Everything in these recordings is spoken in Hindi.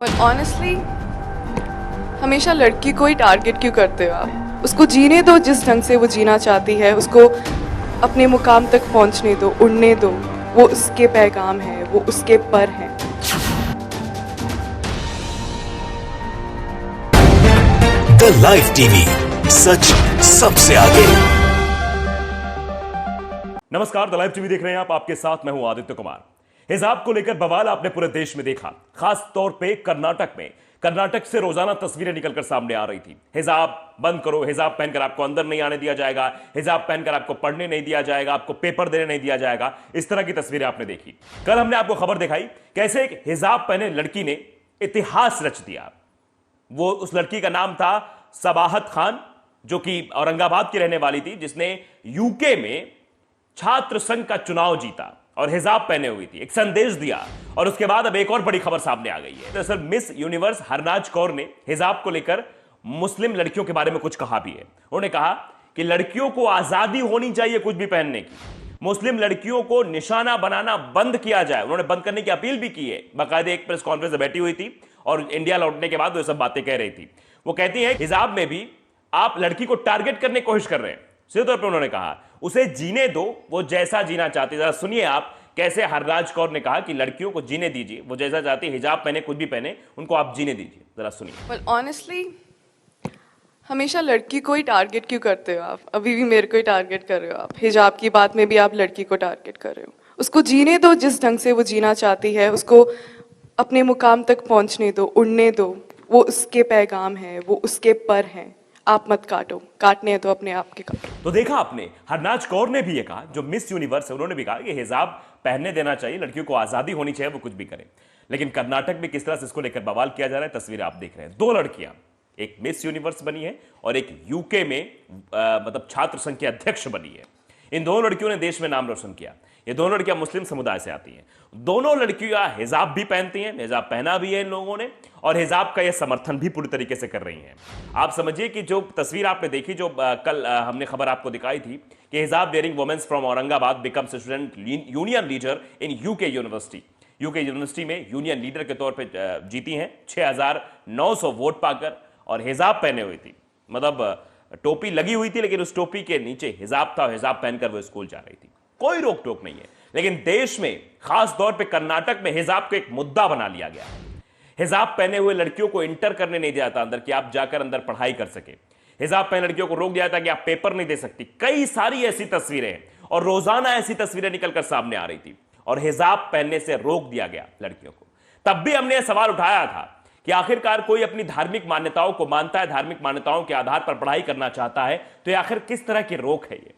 पर ऑनेस्टली हमेशा लड़की को ही टारगेट क्यों करते हो आप? उसको जीने दो जिस ढंग से वो जीना चाहती है, उसको अपने मुकाम तक पहुंचने दो, उड़ने दो। वो उसके पैगाम है, वो उसके पर हैं। द लाइव टीवी, सच सबसे आगे। नमस्कार, द लाइव टीवी देख रहे हैं आप। आपके साथ मैं हूं आदित्य कुमार। हिजाब को लेकर बवाल आपने पूरे देश में देखा, खास तौर पे कर्नाटक में। कर्नाटक से रोजाना तस्वीरें निकलकर सामने आ रही थी। हिजाब बंद करो, हिजाब पहनकर आपको अंदर नहीं आने दिया जाएगा, हिजाब पहनकर आपको पढ़ने नहीं दिया जाएगा, आपको पेपर देने नहीं दिया जाएगा। इस तरह की तस्वीरें आपने देखी। कल हमने आपको खबर दिखाई कैसे एक हिजाब पहने लड़की ने इतिहास रच दिया। वो उस लड़की का नाम था सबाहत खान, जो कि औरंगाबाद की रहने वाली थी, जिसने यूके में छात्र संघ का चुनाव जीता और हिजाब पहने हुई थी, एक संदेश दिया। और उसके बाद अब एक और बड़ी खबर सामने आ गई है। दरअसल मिस यूनिवर्स हरनाज कौर ने हिजाब को लेकर मुस्लिम लड़कियों के बारे में कुछ कहा भी है। उन्होंने कहा कि लड़कियों को आजादी होनी चाहिए कुछ भी पहनने की, मुस्लिम लड़कियों को निशाना बनाना बंद किया जाए। उन्होंने बंद करने की अपील भी की है। बाकायदे एक प्रेस कॉन्फ्रेंस में बैठी हुई थी और इंडिया लौटने के बाद वो सब बातें कह रही थी। वो कहती है हिजाब में भी आप लड़की को टारगेट करने की कोशिश कर रहे हैं। सीधे तौर पर उन्होंने कहा उसे जीने दो, वो जैसा जीना चाहती है। जरा सुनिए आप कैसे हरराज कौर ने कहा कि लड़कियों को जीने दीजिए, वो जैसा चाहती है, हिजाब पहने कुछ भी पहने, उनको आप जीने दीजिए। जरा सुनिए। पर ऑनेस्टली हमेशा लड़की को ही टारगेट क्यों करते हो आप? अभी भी मेरे को ही टारगेट कर रहे हो आप। हिजाब की बात में भी आप लड़की को टारगेट कर रहे हो। उसको जीने दो जिस ढंग से वो जीना चाहती है, उसको अपने मुकाम तक पहुंचने दो, उड़ने दो। वो उसके पैगाम है, वो उसके पर हैं। आप मत काटो, काटने हैं तो अपने आप के काटो। तो देखा आपने, हरनाज कौर ने भी ये कहा, जो मिस यूनिवर्स है, उन्होंने भी कहा कि हिजाब पहनने देना चाहिए, लड़कियों को आजादी होनी चाहिए, वो कुछ भी करें। लेकिन कर्नाटक में किस तरह से इसको लेकर बवाल किया जा रहा है, तस्वीर आप देख रहे हैं। दो लड़कियां, एक मिस यूनिवर्स बनी है और एक यूके में मतलब छात्र संघ की अध्यक्ष बनी है। इन दोनों लड़कियों ने देश में नाम रोशन किया। ये दोनों लड़कियां मुस्लिम समुदाय से आती हैं। दोनों लड़कियां हिजाब भी पहनती हैं, हिजाब पहना भी है इन लोगों ने, और हिजाब का ये समर्थन भी पूरी तरीके से कर रही हैं। आप समझिए कि जो तस्वीर आपने देखी, जो कल हमने खबर आपको दिखाई थी कि hijab wearing womens from Aurangabad becomes student union leader in UK university. UK university में यूनियन लीडर के तौर पर जीती हैं 6,900 वोट पाकर, और हिजाब पहने हुई थी। मतलब टोपी लगी हुई थी, लेकिन उस टोपी के नीचे हिजाब था और हिजाब पहनकर वो स्कूल जा रही थी। कोई रोक टोक नहीं है। लेकिन देश में, खास तौर पे कर्नाटक में, हिजाब को एक मुद्दा बना लिया गया है। हिजाब पहने हुए लड़कियों को इंटर करने नहीं दिया जाता अंदर, कि आप जाकर अंदर पढ़ाई कर सके। हिजाब पहने लड़कियों को रोक दिया जाता कि आप पेपर नहीं दे सकती। कई सारी ऐसी तस्वीरें हैं और रोजाना ऐसी तस्वीरें निकलकर सामने आ रही थी, और हिजाब पहनने से रोक दिया गया लड़कियों को। तब भी हमने यह सवाल उठाया था कि आखिरकार कोई अपनी धार्मिक मान्यताओं को मानता है, धार्मिक मान्यताओं के आधार पर पढ़ाई करना चाहता है, तो यह आखिर किस तरह की रोक है ये?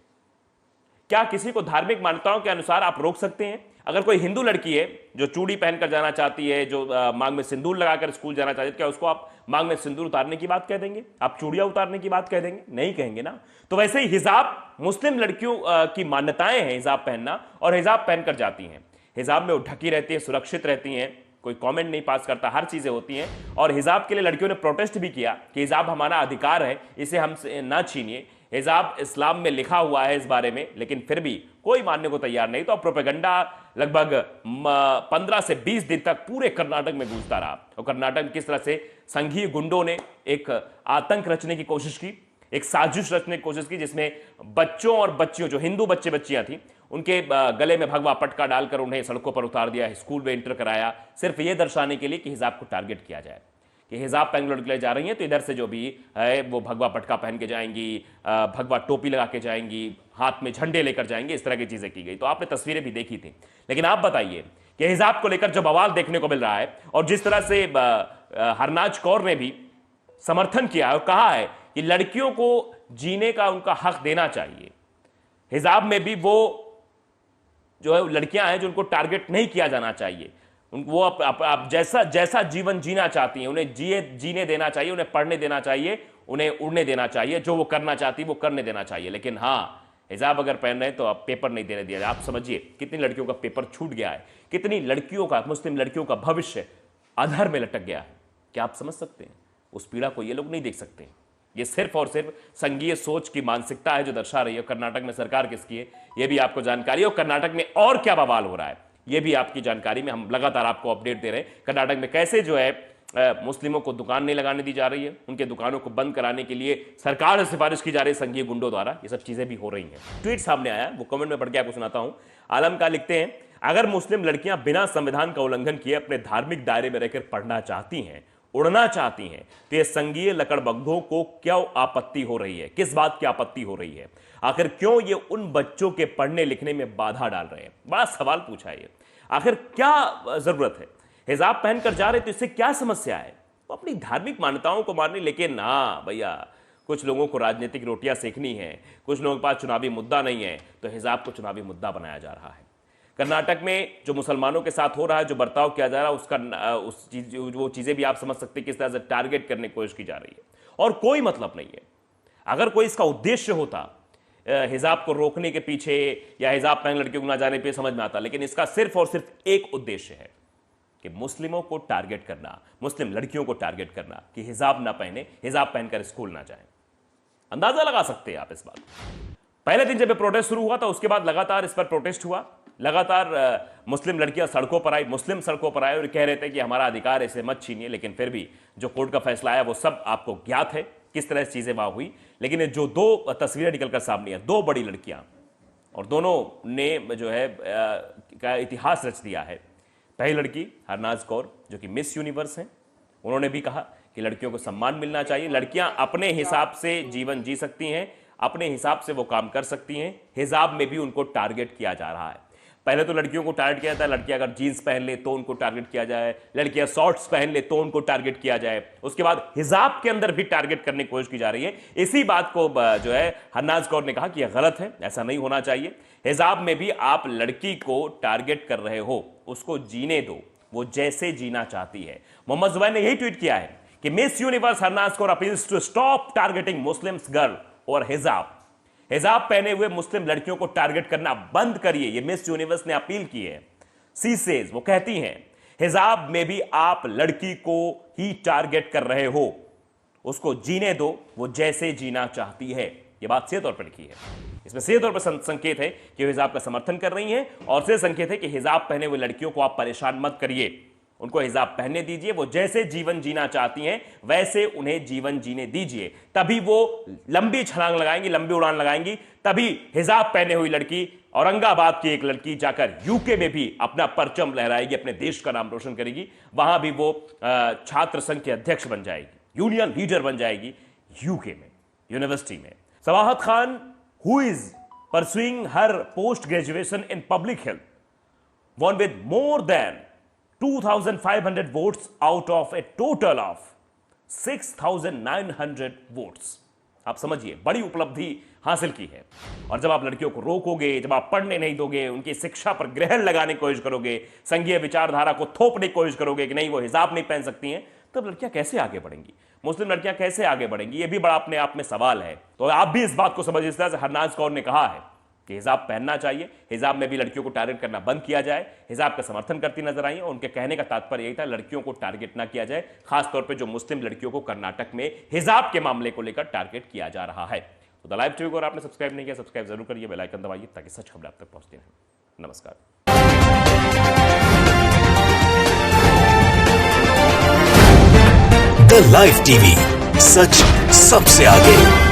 क्या किसी को धार्मिक मान्यताओं के अनुसार आप रोक सकते हैं? अगर कोई हिंदू लड़की है जो चूड़ी पहनकर जाना चाहती है, जो मांग में सिंदूर लगाकर स्कूल जाना चाहती है, क्या उसको आप मांग में सिंदूर उतारने की बात कह देंगे? आप चूड़ियां उतारने की बात कह देंगे? नहीं कहेंगे ना। तो वैसे ही हिजाब, मुस्लिम लड़कियों की मान्यताएं हैं हिजाब पहनना, और हिजाब पहनकर जाती हैं। हिजाब में वो ढकी रहती है, सुरक्षित रहती हैं, कोई कमेंट नहीं पास करता, हर चीजें होती हैं। और हिजाब के लिए लड़कियों ने प्रोटेस्ट भी किया कि हिजाब हमारा अधिकार है, इसे हमसे ना छीनिए। हिजाब इस्लाम में लिखा हुआ है इस बारे में, लेकिन फिर भी कोई मानने को तैयार नहीं। तो प्रोपेगेंडा लगभग 15 से 20 दिन तक पूरे कर्नाटक में गूंजता रहा। और कर्नाटक में किस तरह से संघीय गुंडों ने एक आतंक रचने की कोशिश की, एक साजिश रचने की कोशिश की, जिसमें बच्चों और बच्चियों, जो हिंदू बच्चे बच्चियां थी, उनके गले में भगवा पटका डालकर उन्हें सड़कों पर उतार दिया, स्कूल में इंटर कराया, सिर्फ यह दर्शाने के लिए कि हिजाब को टारगेट किया जाए, कि हिजाब पहन लड़के ले जा रही हैं तो इधर से जो भी है वो भगवा पटका पहन के जाएंगी, भगवा टोपी लगा के जाएंगी, हाथ में झंडे लेकर जाएंगी। इस तरह की चीजें की गई। तो आपने तस्वीरें भी देखी थी। लेकिन आप बताइए कि हिजाब को लेकर जो बवाल देखने को मिल रहा है, और जिस तरह से हरनाज कौर ने भी समर्थन किया है और कहा है कि लड़कियों को जीने का उनका हक देना चाहिए, हिजाब में भी वो जो है लड़कियां हैं जो उनको टारगेट नहीं किया जाना चाहिए, वो आप जैसा जीवन जीना चाहती हैं उन्हें जीने देना चाहिए, उन्हें पढ़ने देना चाहिए, उन्हें उड़ने देना चाहिए, जो वो करना चाहती है वो करने देना चाहिए। लेकिन हाँ, हिजाब अगर पहन रहे हैं तो आप पेपर नहीं देने दिया। आप समझिए कितनी लड़कियों का पेपर छूट गया है, कितनी लड़कियों का, मुस्लिम लड़कियों का भविष्य अधर में लटक गया है। क्या आप समझ सकते हैं? उस पीड़ा को ये लोग नहीं देख सकते। ये सिर्फ और सिर्फ संघीय सोच की मानसिकता है जो दर्शा रही है। कर्नाटक में सरकार किसकी है ये भी आपको जानकारी है, और कर्नाटक में और क्या बवाल हो रहा है ये भी आपकी जानकारी में हम लगातार आपको अपडेट दे रहे हैं। कर्नाटक में कैसे जो है मुस्लिमों को दुकान नहीं लगाने दी जा रही है, उनके दुकानों को बंद कराने के लिए सरकार से सिफारिश की जा रही है संघीय गुंडों द्वारा। ये सब चीजें भी हो रही हैं। ट्वीट सामने आया, वो कमेंट में पढ़ के आपको सुनाता हूं। आलम का लिखते हैं, अगर मुस्लिम लड़कियां बिना संविधान का उल्लंघन किए अपने धार्मिक दायरे में रहकर पढ़ना चाहती हैं, उड़ना चाहती हैं, तो ये संघीय लकड़बग्घों को क्यों आपत्ति हो रही है? किस बात की आपत्ति हो रही है? आखिर क्यों ये उन बच्चों के पढ़ने लिखने में बाधा डाल रहे हैं? बड़ा सवाल पूछा है। आखिर क्या जरूरत है? हिजाब पहनकर जा रहे तो इससे क्या समस्या है? वो अपनी धार्मिक मान्यताओं को मानने, लेकिन ना भैया, कुछ लोगों को राजनीतिक रोटियां सेकनी है, कुछ लोगों के पास चुनावी मुद्दा नहीं है, तो हिजाब को चुनावी मुद्दा बनाया जा रहा है। कर्नाटक में जो मुसलमानों के साथ हो रहा है, जो बर्ताव किया जा रहा है, उसका वो चीजें भी आप समझ सकते हैं किस तरह से टारगेट करने की कोशिश की जा रही है, और कोई मतलब नहीं है। अगर कोई इसका उद्देश्य होता हिजाब को रोकने के पीछे या हिजाब पहन लड़कियों को ना जाने पे, समझ में आता, लेकिन इसका सिर्फ और सिर्फ एक उद्देश्य है कि मुस्लिमों को टारगेट करना, मुस्लिम लड़कियों को टारगेट करना कि हिजाब ना पहने, हिजाब पहनकर स्कूल ना जाएं। अंदाजा लगा सकते हैं आप इस बात। पहले दिन जब ये प्रोटेस्ट शुरू हुआ था, उसके बाद लगातार इस पर प्रोटेस्ट हुआ, लगातार मुस्लिम लड़कियां सड़कों पर आई, मुस्लिम सड़कों पर आए और कह रहे थे कि हमारा अधिकार ऐसे मत छीनिए। लेकिन फिर भी जो कोर्ट का फैसला आया वो सब आपको ज्ञात है किस तरह से चीजें वहां हुई। लेकिन जो दो तस्वीरें निकलकर सामने आई, दो बड़ी लड़कियां, और दोनों ने जो है का इतिहास रच दिया है। पहली लड़की हरनाज कौर जो कि मिस यूनिवर्स हैं, उन्होंने भी कहा कि लड़कियों को सम्मान मिलना चाहिए, लड़कियां अपने हिसाब से जीवन जी सकती हैं, अपने हिसाब से वो काम कर सकती हैं। हिजाब में भी उनको टारगेट किया जा रहा है। पहले तो लड़कियों को टारगेट किया जाता है, लड़कियां अगर जीन्स पहन ले तो उनको टारगेट किया जाए, लड़कियां शॉर्ट्स पहन ले तो उनको टारगेट किया जाए। उसके बाद हिजाब के अंदर भी टारगेट करने की कोशिश की जा रही है। इसी बात को जो है हरनाज कौर ने कहा कि यह गलत है, ऐसा नहीं होना चाहिए। हिजाब में भी आप लड़की को टारगेट कर रहे हो, उसको जीने दो, वो जैसे जीना चाहती है। मोहम्मद जुबैर ने यही ट्वीट किया है कि miss universe Harnaaz Kaur appeals to stop targeting muslims girl और हिजाब। हिजाब पहने हुए मुस्लिम लड़कियों को टारगेट करना बंद करिए, ये मिस यूनिवर्स ने अपील की है। सी सेज, वो कहती हैं हिजाब में भी आप लड़की को ही टारगेट कर रहे हो, उसको जीने दो, वो जैसे जीना चाहती है। ये बात सीधे तौर पर लिखी है। इसमें सीधे तौर पर संकेत है कि हिजाब का समर्थन कर रही हैं, और सीधे संकेत है कि हिजाब पहने हुए लड़कियों को आप परेशान मत करिए, उनको हिजाब पहनने दीजिए, वो जैसे जीवन जीना चाहती हैं वैसे उन्हें जीवन जीने दीजिए। तभी वो लंबी छलांग लगाएंगी, लंबी उड़ान लगाएंगी। तभी हिजाब पहने हुई लड़की, औरंगाबाद की एक लड़की, जाकर यूके में भी अपना परचम लहराएगी, अपने देश का नाम रोशन करेगी। वहां भी वो छात्र संघ के अध्यक्ष बन जाएगी, यूनियन लीडर बन जाएगी यूके में, यूनिवर्सिटी में। सवाहत Khan, who is pursuing her post graduation in public health, won with more than 2,500 votes out of a total of 6,900 votes। आप समझिए, बड़ी उपलब्धि हासिल की है। और जब आप लड़कियों को रोकोगे, जब आप पढ़ने नहीं दोगे, उनकी शिक्षा पर ग्रहण लगाने की कोशिश करोगे, संघीय विचारधारा को थोपने की कोशिश करोगे कि नहीं वो हिजाब नहीं पहन सकती हैं, तब लड़कियां कैसे आगे बढ़ेंगी? मुस्लिम लड़कियां कैसे आगे बढ़ेंगी? ये भी बड़ा अपने आप में सवाल है। तो आप भी इस बात को समझिए। इस तरह से हरनाज कौर ने कहा है कि हिजाब पहनना चाहिए, हिजाब में भी लड़कियों को टारगेट करना बंद किया जाए। हिजाब का समर्थन करती नजर आई और उनके कहने का तात्पर्य यही था, लड़कियों को टारगेट ना किया जाए, खासतौर पर जो मुस्लिम लड़कियों को कर्नाटक में हिजाब के मामले को लेकर टारगेट किया जा रहा है। तो द लाइव टीवी को अगर आपने सब्सक्राइब नहीं किया, सब्सक्राइब जरूर करिए, बेल आइकन दबाइए ताकि सच खबर आप तक पहुंचती रहे। नमस्कार। द लाइव टीवी, सच सबसे आगे।